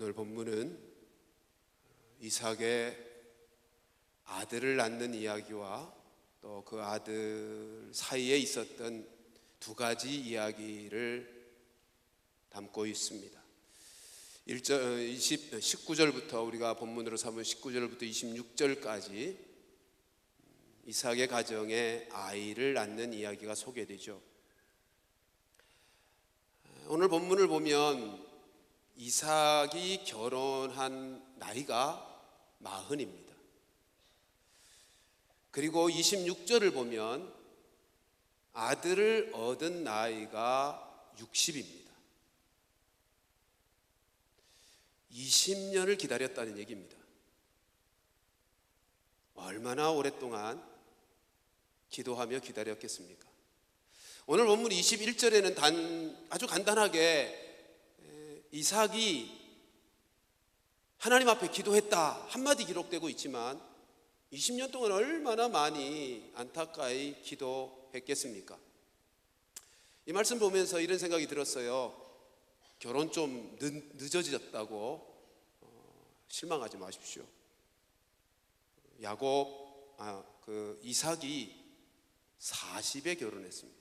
오늘 본문은 이삭의 아들을 낳는 이야기와 또 그 아들 사이에 있었던 두 가지 이야기를 담고 있습니다. 19절부터 우리가 본문으로 삼은 19절부터 26절까지 이삭의 가정에 아이를 낳는 이야기가 소개되죠. 오늘 본문을 보면 이삭이 결혼한 나이가 40입니다. 그리고 26절을 보면 아들을 얻은 나이가 60입니다. 20년을 기다렸다는 얘기입니다. 얼마나 오랫동안 기도하며 기다렸겠습니까? 오늘 본문 21절에는 아주 간단하게 이삭이 하나님 앞에 기도했다 한마디 기록되고 있지만 20년 동안 얼마나 많이 안타까이 기도했겠습니까? 이 말씀 보면서 이런 생각이 들었어요. 결혼 좀 늦어졌다고 실망하지 마십시오. 이삭이 40에 결혼했습니다.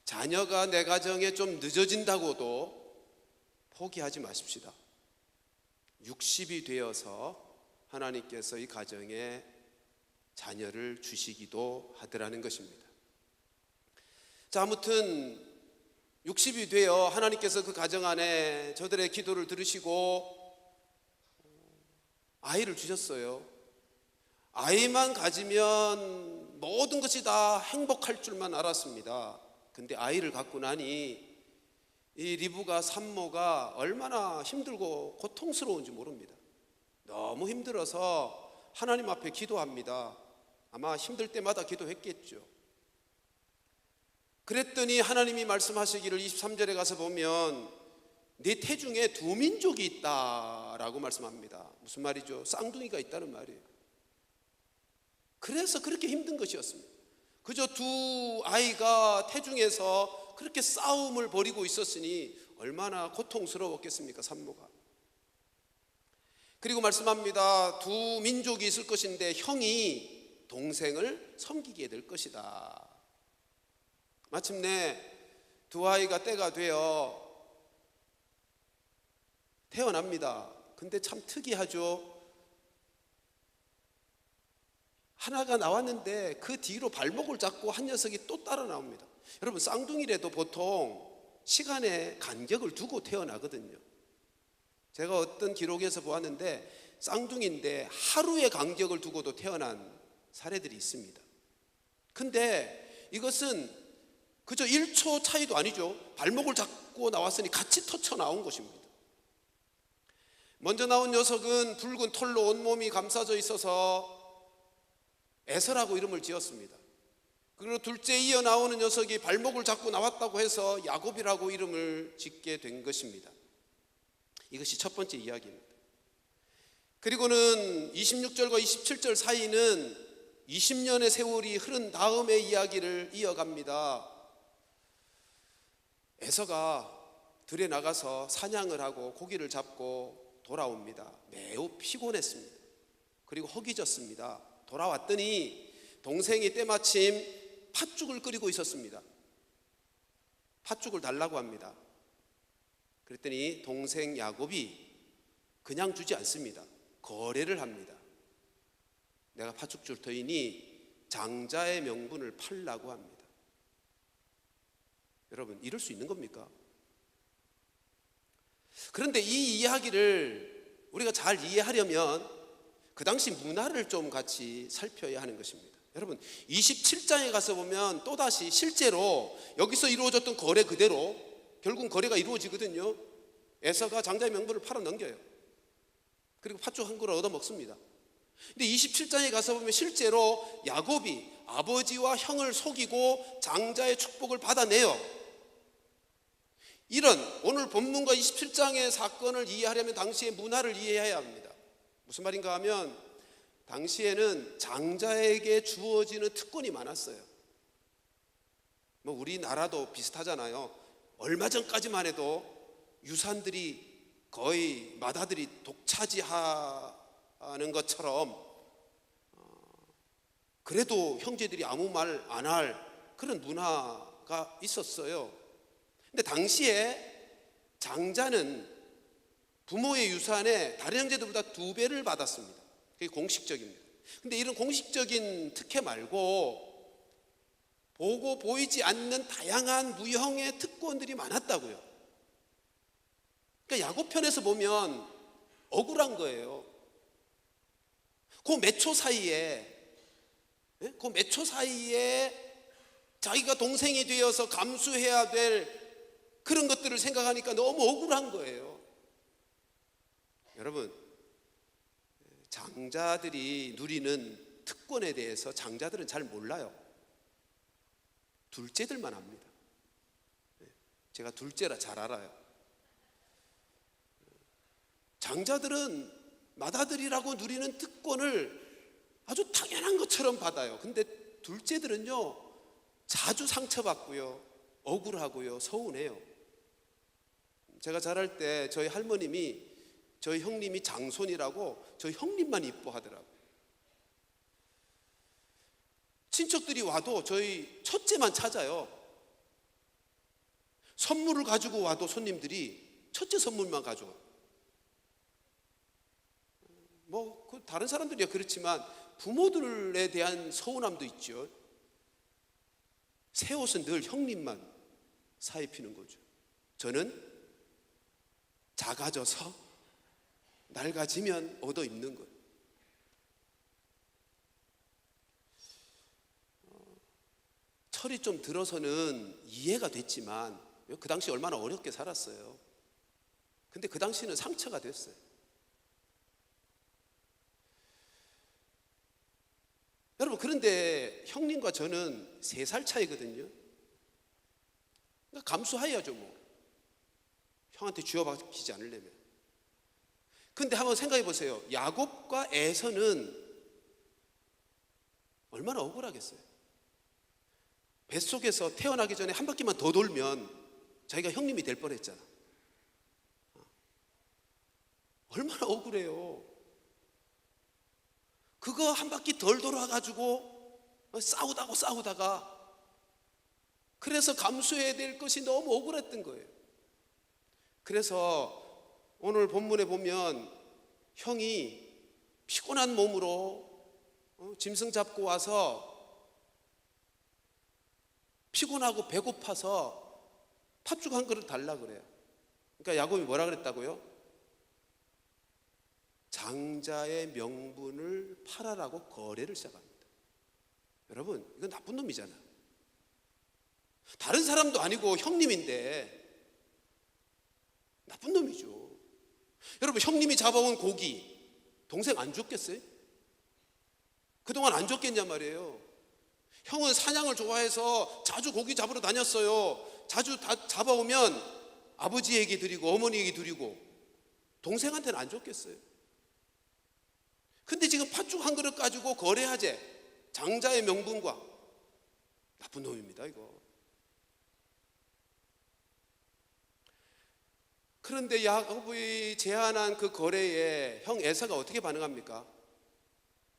자녀가 내 가정에 좀 늦어진다고도 포기하지 마십시다. 60이 되어서 하나님께서 이 가정에 자녀를 주시기도 하더라는 것입니다. 자, 아무튼 60이 되어 하나님께서 그 가정 안에 저들의 기도를 들으시고 아이를 주셨어요. 아이만 가지면 모든 것이 다 행복할 줄만 알았습니다. 근데 아이를 갖고 나니 이 리브가 산모가 얼마나 힘들고 고통스러운지 모릅니다. 너무 힘들어서 하나님 앞에 기도합니다. 아마 힘들 때마다 기도했겠죠. 그랬더니 하나님이 말씀하시기를 23절에 가서 보면 네 태중에 두 민족이 있다라고 말씀합니다. 무슨 말이죠? 쌍둥이가 있다는 말이에요. 그래서 그렇게 힘든 것이었습니다. 그저 두 아이가 태중에서 그렇게 싸움을 벌이고 있었으니 얼마나 고통스러웠겠습니까, 산모가. 그리고 말씀합니다. 두 민족이 있을 것인데 형이 동생을 섬기게 될 것이다. 마침내 두 아이가 때가 되어 태어납니다. 근데 참 특이하죠. 하나가 나왔는데 그 뒤로 발목을 잡고 한 녀석이 또 따라 나옵니다. 여러분, 쌍둥이라도 보통 시간의 간격을 두고 태어나거든요. 제가 어떤 기록에서 보았는데 쌍둥이인데 하루의 간격을 두고도 태어난 사례들이 있습니다. 근데 이것은 그저 1초 차이도 아니죠. 발목을 잡고 나왔으니 같이 터쳐 나온 것입니다. 먼저 나온 녀석은 붉은 털로 온몸이 감싸져 있어서 에서라고 이름을 지었습니다. 그리고 둘째 이어 나오는 녀석이 발목을 잡고 나왔다고 해서 야곱이라고 이름을 짓게 된 것입니다. 이것이 첫 번째 이야기입니다. 그리고는 26절과 27절 사이는 20년의 세월이 흐른 다음의 이야기를 이어갑니다. 에서가 들에 나가서 사냥을 하고 고기를 잡고 돌아옵니다. 매우 피곤했습니다. 그리고 허기졌습니다. 돌아왔더니 동생이 때마침 팥죽을 끓이고 있었습니다. 팥죽을 달라고 합니다. 그랬더니 동생 야곱이 그냥 주지 않습니다. 거래를 합니다. 내가 팥죽 줄 터이니 장자의 명분을 팔라고 합니다. 여러분, 이럴 수 있는 겁니까? 그런데 이 이야기를 우리가 잘 이해하려면 그 당시 문화를 좀 같이 살펴야 하는 것입니다. 여러분, 27장에 가서 보면 또다시 실제로 여기서 이루어졌던 거래 그대로 결국 거래가 이루어지거든요. 에서가 장자의 명분을 팔아 넘겨요. 그리고 팥죽 한 그릇 얻어 먹습니다. 근데 27장에 가서 보면 실제로 야곱이 아버지와 형을 속이고 장자의 축복을 받아내요. 이런 오늘 본문과 27장의 사건을 이해하려면 당시의 문화를 이해해야 합니다. 무슨 말인가 하면 당시에는 장자에게 주어지는 특권이 많았어요. 우리나라도 비슷하잖아요. 얼마 전까지만 해도 유산들이 거의 맏아들이 독차지하는 것처럼 그래도 형제들이 아무 말 안 할 그런 문화가 있었어요. 근데 당시에 장자는 부모의 유산의 다른 형제들보다 2배를 받았습니다. 그게 공식적입니다. 근데 이런 공식적인 특혜 말고 보고 보이지 않는 다양한 무형의 특권들이 많았다고요. 그러니까 야곱편에서 보면 억울한 거예요. 그 몇 초 사이에 자기가 동생이 되어서 감수해야 될 그런 것들을 생각하니까 너무 억울한 거예요. 여러분, 장자들이 누리는 특권에 대해서 장자들은 잘 몰라요. 둘째들만 압니다. 제가 둘째라 잘 알아요. 장자들은 맏아들이라고 누리는 특권을 아주 당연한 것처럼 받아요. 근데 둘째들은요, 자주 상처받고요, 억울하고요, 서운해요. 제가 자랄 때 저희 할머님이 저희 형님이 장손이라고 저희 형님만 이뻐하더라고요. 친척들이 와도 저희 첫째만 찾아요. 선물을 가지고 와도 손님들이 첫째 선물만 가져와요. 다른 사람들이야 그렇지만 부모들에 대한 서운함도 있죠. 새 옷은 늘 형님만 사 입히는 거죠. 저는 작아져서 낡아지면 얻어 입는 거예요. 철이 좀 들어서는 이해가 됐지만 그 당시 얼마나 어렵게 살았어요. 근데 그 당시는 상처가 됐어요. 여러분, 그런데 형님과 저는 3살 차이거든요. 그러니까 감수해야죠 뭐. 형한테 쥐어박히지 않으려면. 근데 한번 생각해 보세요. 야곱과 에서는 얼마나 억울하겠어요. 뱃속에서 태어나기 전에 한 바퀴만 더 돌면 자기가 형님이 될 뻔했잖아. 얼마나 억울해요. 그거 한 바퀴 덜 돌아가지고 싸우다가 그래서 감수해야 될 것이 너무 억울했던 거예요. 그래서 오늘 본문에 보면 형이 피곤한 몸으로 짐승 잡고 와서 피곤하고 배고파서 팥죽 한 그릇 달라 그래요. 그러니까 야곱이 뭐라 그랬다고요? 장자의 명분을 팔아라고 거래를 시작합니다. 여러분, 이건 나쁜 놈이잖아. 다른 사람도 아니고 형님인데 나쁜 놈이죠. 여러분, 형님이 잡아온 고기 동생 안 줬겠어요? 그동안 안 줬겠냐 말이에요. 형은 사냥을 좋아해서 자주 고기 잡으러 다녔어요. 자주 잡아오면 아버지에게 드리고 어머니에게 드리고 동생한테는 안 줬겠어요? 근데 지금 팥죽 한 그릇 가지고 거래하재. 장자의 명분과. 나쁜 놈입니다 이거. 그런데 야곱이 제안한 그 거래에 형 에사가 어떻게 반응합니까?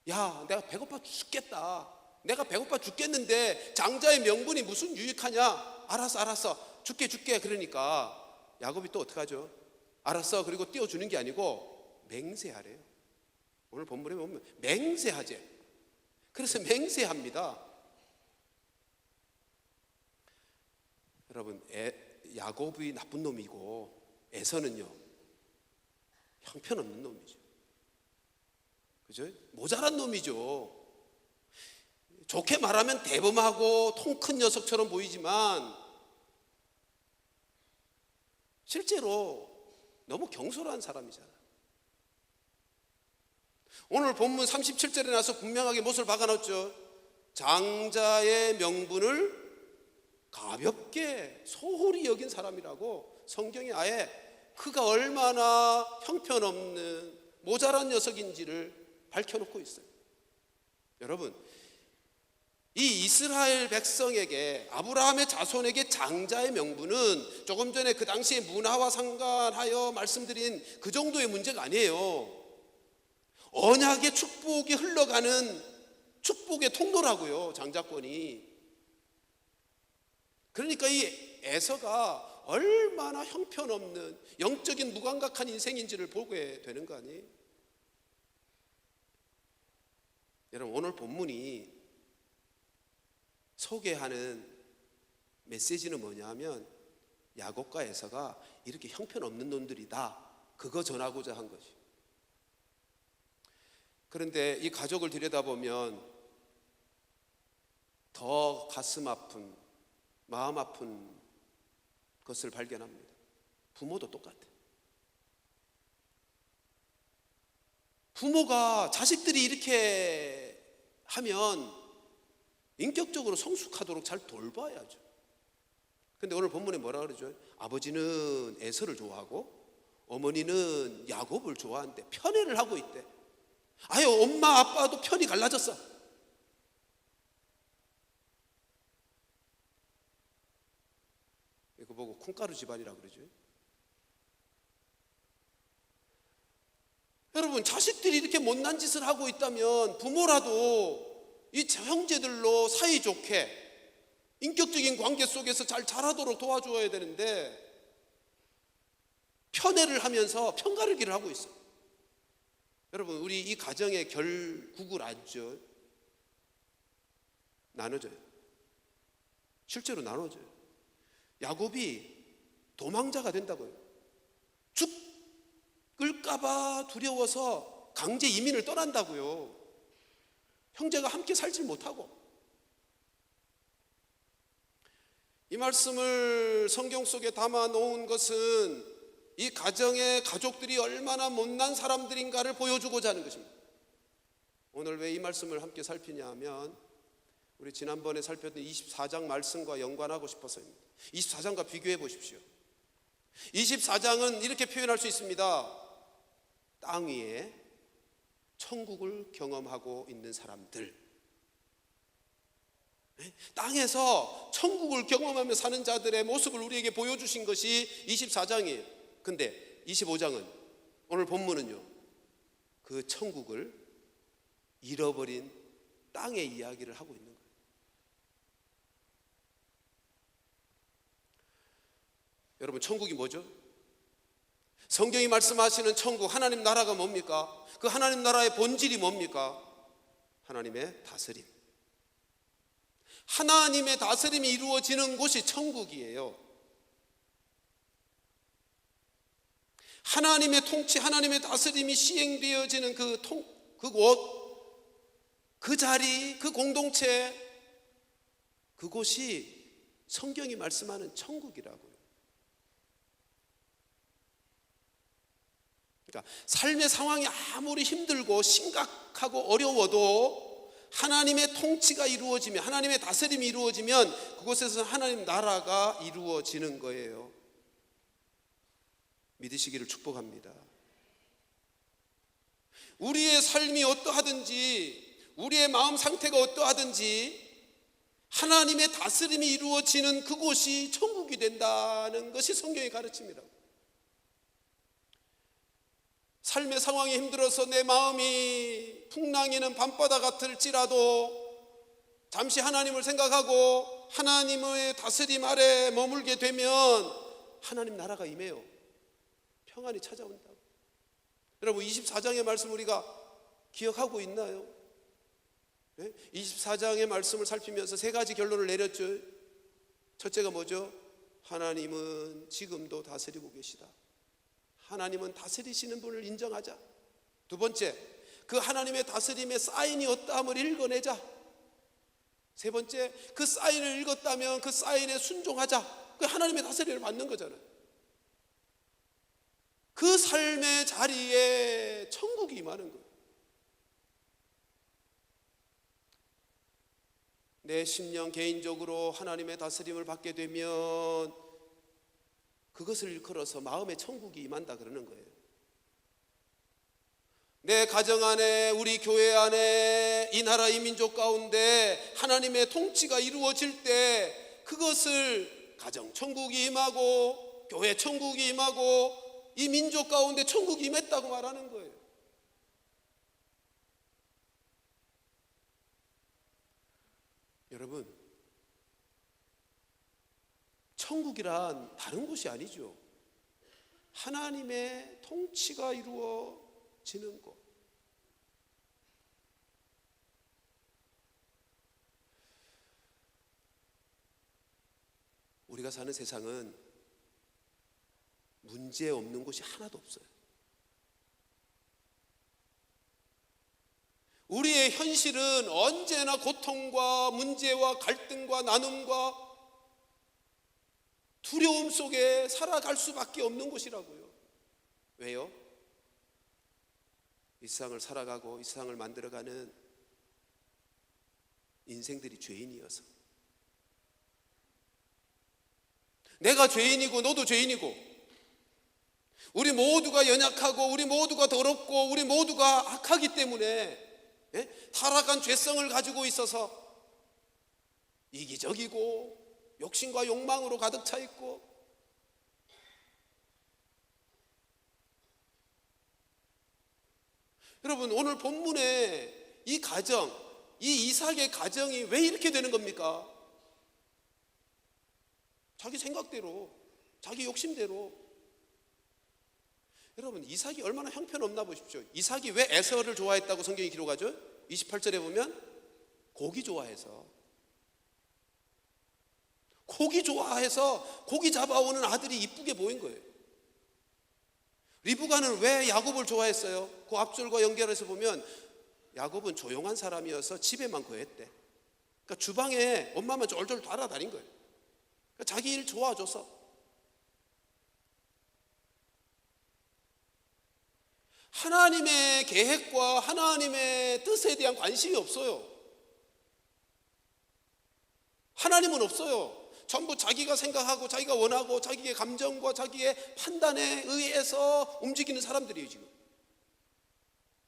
야, 내가 배고파 죽겠다. 내가 배고파 죽겠는데 장자의 명분이 무슨 유익하냐? 알았어 줄게. 그러니까 야곱이 또 어떡하죠? 알았어. 그리고 띄워주는 게 아니고 맹세하래요. 오늘 본문에 보면 맹세하재. 그래서 맹세합니다. 여러분, 야곱이 나쁜 놈이고 에서는요 형편없는 놈이죠. 그죠? 모자란 놈이죠. 좋게 말하면 대범하고 통 큰 녀석처럼 보이지만 실제로 너무 경솔한 사람이잖아. 오늘 본문 37절에 나서 분명하게 무엇을 박아놓죠? 장자의 명분을 가볍게 소홀히 여긴 사람이라고 성경이 아예 그가 얼마나 형편없는 모자란 녀석인지를 밝혀놓고 있어요. 여러분, 이 이스라엘 백성에게, 아브라함의 자손에게 장자의 명분은 조금 전에 그 당시의 문화와 상관하여 말씀드린 그 정도의 문제가 아니에요. 언약의 축복이 흘러가는 축복의 통로라고요, 장자권이. 그러니까 이 에서가 얼마나 형편없는 영적인 무감각한 인생인지를 보게 되는 거 아니에요? 여러분, 오늘 본문이 소개하는 메시지는 뭐냐 하면 야곱과 에서가 이렇게 형편없는 놈들이다, 그거 전하고자 한 것이. 그런데 이 가족을 들여다보면 더 가슴 아픈, 마음 아픈 것을 발견합니다. 부모도 똑같아. 부모가 자식들이 이렇게 하면 인격적으로 성숙하도록 잘 돌봐야죠. 근데 오늘 본문에 뭐라 그러죠? 아버지는 에서를 좋아하고 어머니는 야곱을 좋아한대. 편애를 하고 있대. 아유, 엄마 아빠도 편이 갈라졌어. 이거 보고 콩가루 집안이라고 그러죠. 여러분, 자식들이 이렇게 못난 짓을 하고 있다면 부모라도 이 형제들로 사이좋게 인격적인 관계 속에서 잘 자라도록 도와줘야 되는데 편애를 하면서 편가르기를 하고 있어요. 여러분, 우리 이 가정의 결국을 알죠? 나눠져요. 실제로 나눠져요. 야곱이 도망자가 된다고요. 죽을까봐 두려워서 강제 이민을 떠난다고요. 형제가 함께 살지 못하고. 이 말씀을 성경 속에 담아 놓은 것은 이 가정의 가족들이 얼마나 못난 사람들인가를 보여주고자 하는 것입니다. 오늘 왜 이 말씀을 함께 살피냐 하면 우리 지난번에 살폈던 24장 말씀과 연관하고 싶어서입니다. 24장과 비교해 보십시오. 24장은 이렇게 표현할 수 있습니다. 땅 위에 천국을 경험하고 있는 사람들, 땅에서 천국을 경험하며 사는 자들의 모습을 우리에게 보여주신 것이 24장이에요. 근데 25장은, 오늘 본문은요, 그 천국을 잃어버린 땅의 이야기를 하고 있는 거예요. 여러분, 천국이 뭐죠? 성경이 말씀하시는 천국, 하나님 나라가 뭡니까? 그 하나님 나라의 본질이 뭡니까? 하나님의 다스림. 하나님의 다스림이 이루어지는 곳이 천국이에요. 하나님의 통치, 하나님의 다스림이 시행되어지는 그곳, 그 자리, 그 공동체, 그곳이 성경이 말씀하는 천국이라고요. 그러니까 삶의 상황이 아무리 힘들고 심각하고 어려워도 하나님의 통치가 이루어지면, 하나님의 다스림이 이루어지면 그곳에서 하나님 나라가 이루어지는 거예요. 믿으시기를 축복합니다. 우리의 삶이 어떠하든지, 우리의 마음 상태가 어떠하든지 하나님의 다스림이 이루어지는 그곳이 천국이 된다는 것이 성경의 가르침이다. 삶의 상황이 힘들어서 내 마음이 풍랑이는 밤바다 같을지라도 잠시 하나님을 생각하고 하나님의 다스림 아래 머물게 되면 하나님 나라가 임해요. 평안이 찾아온다고. 여러분, 24장의 말씀 우리가 기억하고 있나요? 24장의 말씀을 살피면서 세 가지 결론을 내렸죠. 첫째가 뭐죠? 하나님은 지금도 다스리고 계시다. 하나님은 다스리시는 분을 인정하자. 두 번째, 그 하나님의 다스림의 사인이 어떠함을 읽어내자. 세 번째, 그 사인을 읽었다면 그 사인에 순종하자. 그 하나님의 다스림을 받는 거잖아요. 그 삶의 자리에 천국이 임하는 거예요. 내 심령 개인적으로 하나님의 다스림을 받게 되면 그것을 일컬어서 마음의 천국이 임한다 그러는 거예요. 내 가정 안에, 우리 교회 안에, 이 나라 이 민족 가운데 하나님의 통치가 이루어질 때 그것을 가정 천국이 임하고 교회 천국이 임하고 이 민족 가운데 천국이 임했다고 말하는 거예요. 여러분, 천국이란 다른 곳이 아니죠. 하나님의 통치가 이루어지는 곳. 우리가 사는 세상은 문제 없는 곳이 하나도 없어요. 우리의 현실은 언제나 고통과 문제와 갈등과 나눔과 두려움 속에 살아갈 수밖에 없는 곳이라고요. 왜요? 이 세상을 살아가고 이 세상을 만들어가는 인생들이 죄인이어서. 내가 죄인이고 너도 죄인이고 우리 모두가 연약하고 우리 모두가 더럽고 우리 모두가 악하기 때문에 타락한 죄성을 가지고 있어서 이기적이고 욕심과 욕망으로 가득 차 있고, 여러분 오늘 본문에 이 가정, 이 이삭의 가정이 왜 이렇게 되는 겁니까? 자기 생각대로, 자기 욕심대로. 여러분 이삭이 얼마나 형편없나 보십시오. 이삭이 왜 에서를 좋아했다고 성경이 기록하죠? 28절에 보면 고기 좋아해서 고기 잡아오는 아들이 이쁘게 보인 거예요. 리브가는 왜 야곱을 좋아했어요? 그 앞절과 연결해서 보면 야곱은 조용한 사람이어서 집에만 거했대. 그러니까 주방에 엄마만 쫄쫄 따라다닌 거예요. 그러니까 자기 일 도와줘서. 하나님의 계획과 하나님의 뜻에 대한 관심이 없어요. 하나님은 없어요. 전부 자기가 생각하고 자기가 원하고 자기의 감정과 자기의 판단에 의해서 움직이는 사람들이에요. 지금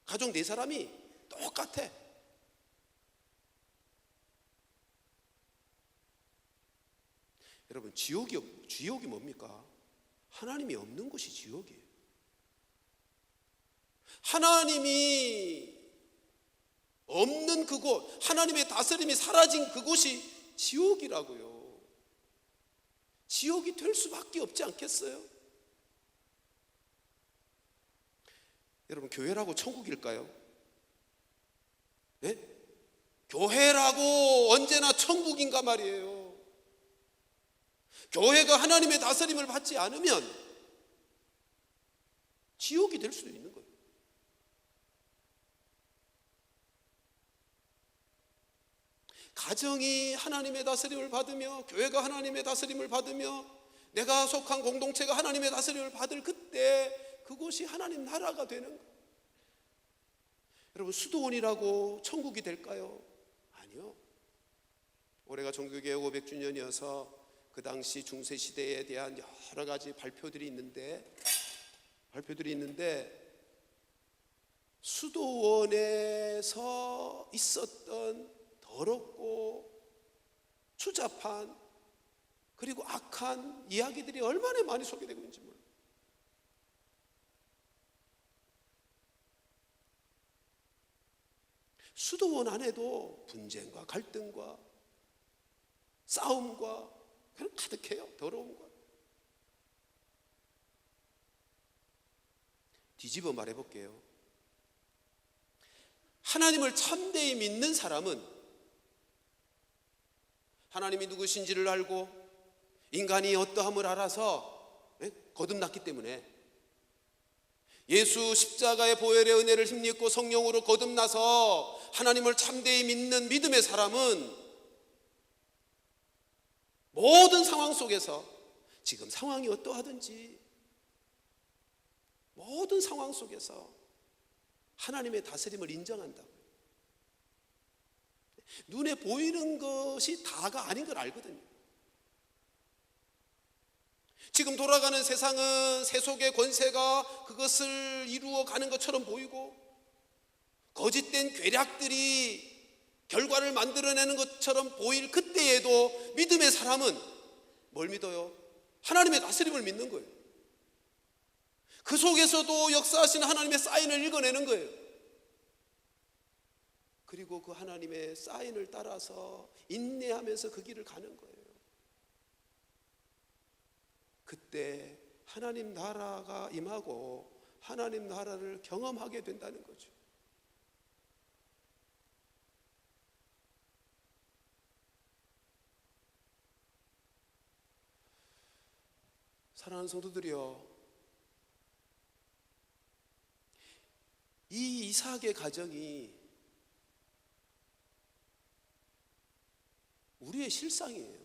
가족 4사람이 똑같아. 여러분 지옥이 뭡니까? 하나님이 없는 곳이 지옥이에요. 하나님이 없는 그곳, 하나님의 다스림이 사라진 그곳이 지옥이라고요. 지옥이 될 수밖에 없지 않겠어요? 여러분 교회라고 천국일까요? 네? 교회라고 언제나 천국인가 말이에요. 교회가 하나님의 다스림을 받지 않으면 지옥이 될 수도 있는 거예요. 가정이 하나님의 다스림을 받으며 교회가 하나님의 다스림을 받으며 내가 속한 공동체가 하나님의 다스림을 받을 그때 그곳이 하나님 나라가 되는 거예요. 여러분 수도원이라고 천국이 될까요? 아니요. 올해가 종교개혁 500주년이어서 그 당시 중세시대에 대한 여러 가지 발표들이 있는데 수도원에서 있었던 더럽고 추잡한 그리고 악한 이야기들이 얼마나 많이 소개되고 있는지 몰라요. 수도원 안에도 분쟁과 갈등과 싸움과 그런 가득해요. 더러움과. 뒤집어 말해볼게요. 하나님을 참되이 믿는 사람은 하나님이 누구신지를 알고 인간이 어떠함을 알아서 거듭났기 때문에 예수 십자가의 보혈의 은혜를 힘입고 성령으로 거듭나서 하나님을 참되이 믿는 믿음의 사람은 모든 상황 속에서 지금 상황이 어떠하든지 모든 상황 속에서 하나님의 다스림을 인정한다고요. 눈에 보이는 것이 다가 아닌 걸 알거든요. 지금 돌아가는 세상은 세속의 권세가 그것을 이루어가는 것처럼 보이고 거짓된 괴략들이 결과를 만들어내는 것처럼 보일 그때에도 믿음의 사람은 뭘 믿어요? 하나님의 다스림을 믿는 거예요. 그 속에서도 역사하시는 하나님의 사인을 읽어내는 거예요. 그리고 그 하나님의 사인을 따라서 인내하면서 그 길을 가는 거예요. 그때 하나님 나라가 임하고 하나님 나라를 경험하게 된다는 거죠. 사랑하는 성도들이여, 이 이삭의 가정이 우리의 실상이에요.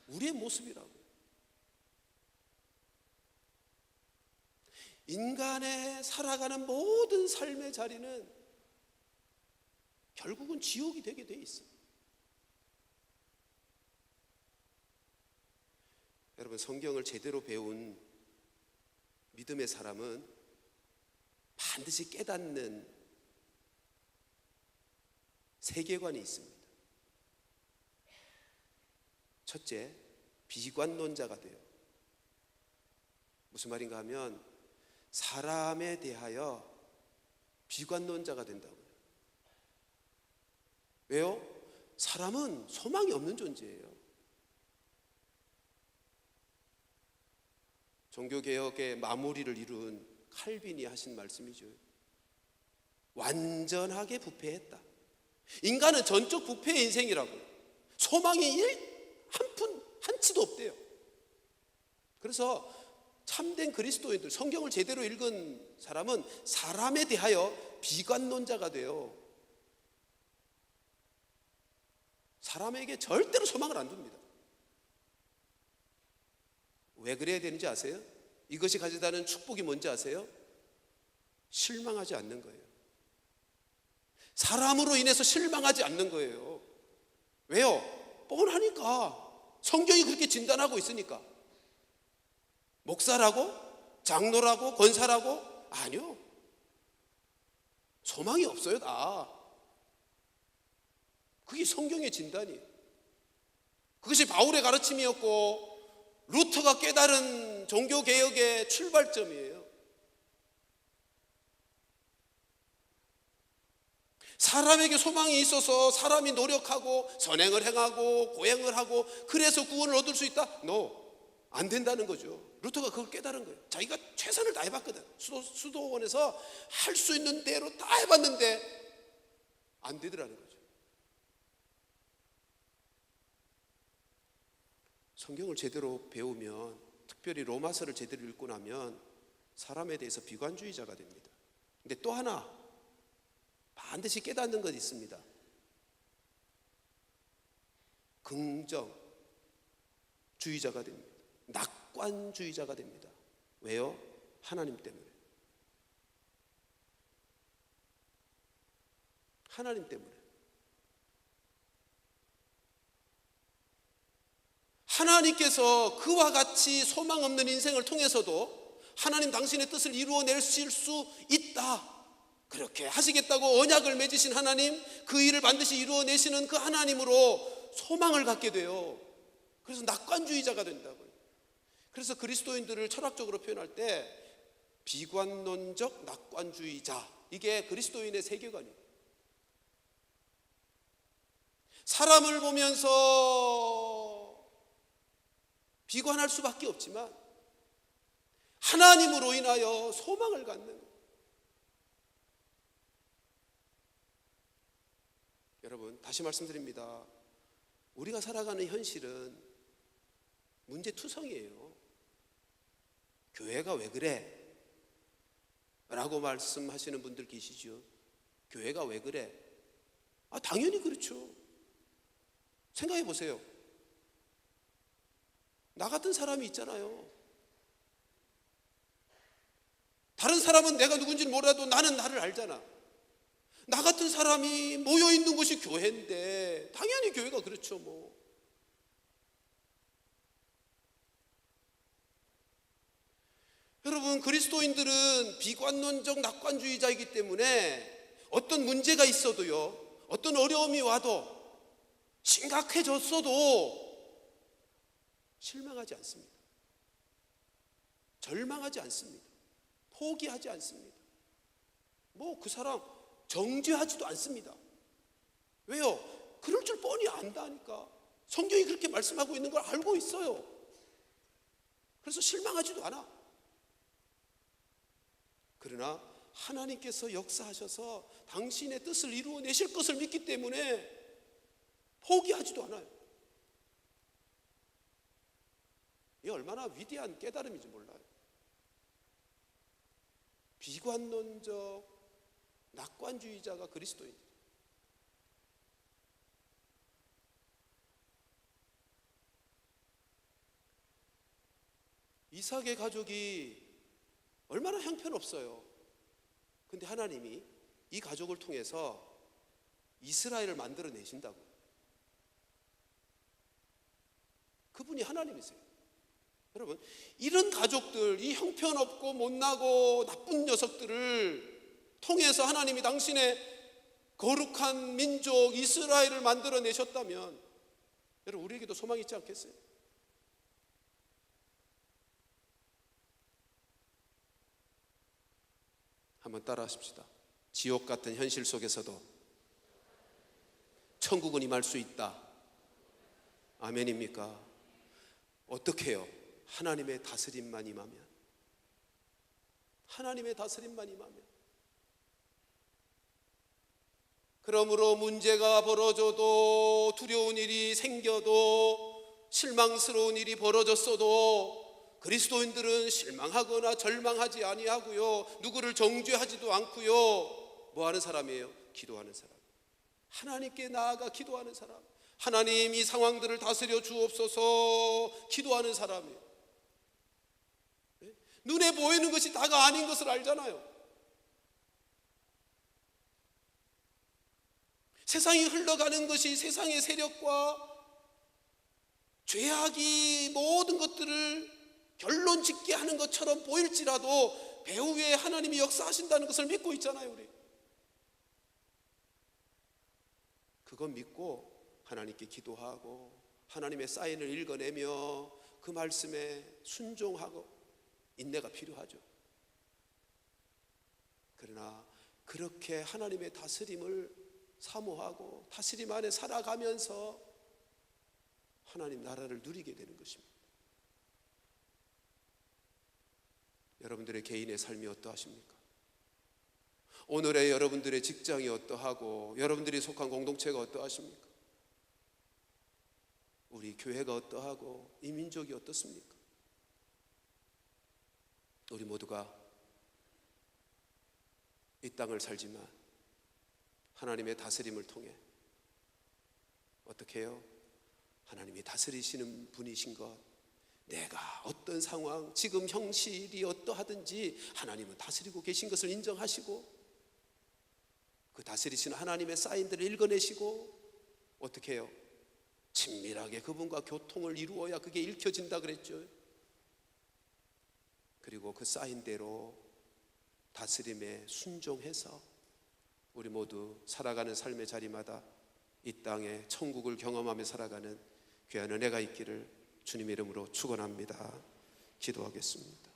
우리의 모습이라고. 인간의 살아가는 모든 삶의 자리는 결국은 지옥이 되게 돼 있어요. 여러분, 성경을 제대로 배운 믿음의 사람은 반드시 깨닫는 세계관이 있습니다. 첫째, 비관론자가 돼요. 무슨 말인가 하면 사람에 대하여 비관론자가 된다고요. 왜요? 사람은 소망이 없는 존재예요. 종교개혁의 마무리를 이룬 칼빈이 하신 말씀이죠. 완전하게 부패했다. 인간은 전적 부패의 인생이라고. 소망이 한 치도 없대요. 그래서 참된 그리스도인들, 성경을 제대로 읽은 사람은 사람에 대하여 비관론자가 돼요. 사람에게 절대로 소망을 안 둡니다. 왜 그래야 되는지 아세요? 이것이 가져다는 축복이 뭔지 아세요? 실망하지 않는 거예요. 사람으로 인해서 실망하지 않는 거예요. 왜요? 뻔하니까. 성경이 그렇게 진단하고 있으니까. 목사라고? 장로라고? 권사라고? 아니요. 소망이 없어요, 다. 그게 성경의 진단이에요. 그것이 바울의 가르침이었고 루터가 깨달은 종교개혁의 출발점이에요. 사람에게 소망이 있어서 사람이 노력하고 선행을 행하고 고행을 하고 그래서 구원을 얻을 수 있다? No, 안 된다는 거죠. 루터가 그걸 깨달은 거예요. 자기가 최선을 다해봤거든. 수도원에서 할 수 있는 대로 다 해봤는데 안 되더라는 거죠. 성경을 제대로 배우면, 특별히 로마서를 제대로 읽고 나면 사람에 대해서 비관주의자가 됩니다. 근데 또 하나 반드시 깨닫는 것이 있습니다. 긍정주의자가 됩니다. 낙관주의자가 됩니다. 왜요? 하나님 때문에. 하나님 때문에. 하나님께서 그와 같이 소망 없는 인생을 통해서도 하나님 당신의 뜻을 이루어내실 수 있다. 그렇게 하시겠다고 언약을 맺으신 하나님, 그 일을 반드시 이루어내시는 그 하나님으로 소망을 갖게 돼요. 그래서 낙관주의자가 된다고요. 그래서 그리스도인들을 철학적으로 표현할 때 비관론적 낙관주의자, 이게 그리스도인의 세계관이에요. 사람을 보면서 비관할 수밖에 없지만 하나님으로 인하여 소망을 갖는 거예요. 여러분, 다시 말씀드립니다. 우리가 살아가는 현실은 문제투성이에요. 교회가 왜 그래? 라고 말씀하시는 분들 계시죠. 교회가 왜 그래? 당연히 그렇죠. 생각해 보세요. 나 같은 사람이 있잖아요. 다른 사람은 내가 누군지는 몰라도 나는 나를 알잖아. 나 같은 사람이 모여 있는 곳이 교회인데 당연히 교회가 그렇죠, 뭐. 여러분, 그리스도인들은 비관론적 낙관주의자이기 때문에 어떤 문제가 있어도요, 어떤 어려움이 와도 심각해졌어도 실망하지 않습니다. 절망하지 않습니다. 포기하지 않습니다. 뭐 그 사람 정죄하지도 않습니다. 왜요? 그럴 줄 뻔히 안다니까. 성경이 그렇게 말씀하고 있는 걸 알고 있어요. 그래서 실망하지도 않아. 그러나 하나님께서 역사하셔서 당신의 뜻을 이루어내실 것을 믿기 때문에 포기하지도 않아요. 이게 얼마나 위대한 깨달음인지 몰라요. 비관론적 낙관주의자가 그리스도인이에요. 이삭의 가족이 얼마나 형편없어요. 근데 하나님이 이 가족을 통해서 이스라엘을 만들어내신다고. 그분이 하나님이세요. 여러분, 이런 가족들, 이 형편없고 못나고 나쁜 녀석들을 통해서 하나님이 당신의 거룩한 민족 이스라엘을 만들어내셨다면 여러분, 우리에게도 소망이 있지 않겠어요? 한번 따라 하십시다. 지옥 같은 현실 속에서도 천국은 임할 수 있다. 아멘입니까? 어떻게 해요? 하나님의 다스림만 임하면. 하나님의 다스림만 임하면. 그러므로 문제가 벌어져도, 두려운 일이 생겨도, 실망스러운 일이 벌어졌어도 그리스도인들은 실망하거나 절망하지 아니하고요, 누구를 정죄하지도 않고요, 뭐 하는 사람이에요? 기도하는 사람. 하나님께 나아가 기도하는 사람. 하나님, 이 상황들을 다스려 주옵소서 기도하는 사람이에요. 눈에 보이는 것이 다가 아닌 것을 알잖아요. 세상이 흘러가는 것이 세상의 세력과 죄악이 모든 것들을 결론 짓게 하는 것처럼 보일지라도 배후에 하나님이 역사하신다는 것을 믿고 있잖아요, 우리. 그건 믿고 하나님께 기도하고 하나님의 사인을 읽어내며 그 말씀에 순종하고 인내가 필요하죠. 그러나 그렇게 하나님의 다스림을 사모하고 다스림 안에 살아가면서 하나님 나라를 누리게 되는 것입니다. 여러분들의 개인의 삶이 어떠하십니까? 오늘의 여러분들의 직장이 어떠하고 여러분들이 속한 공동체가 어떠하십니까? 우리 교회가 어떠하고 이 민족이 어떻습니까? 우리 모두가 이 땅을 살지만 하나님의 다스림을 통해 어떻게 해요? 하나님이 다스리시는 분이신 것, 내가 어떤 상황, 지금 형실이 어떠하든지 하나님은 다스리고 계신 것을 인정하시고 그 다스리시는 하나님의 사인들을 읽어내시고 어떻게 해요? 친밀하게 그분과 교통을 이루어야 그게 읽혀진다 그랬죠. 그리고 그 사인대로 다스림에 순종해서 우리 모두 살아가는 삶의 자리마다 이 땅에 천국을 경험하며 살아가는 귀한 은혜가 있기를 주님의 이름으로 축원합니다. 기도하겠습니다.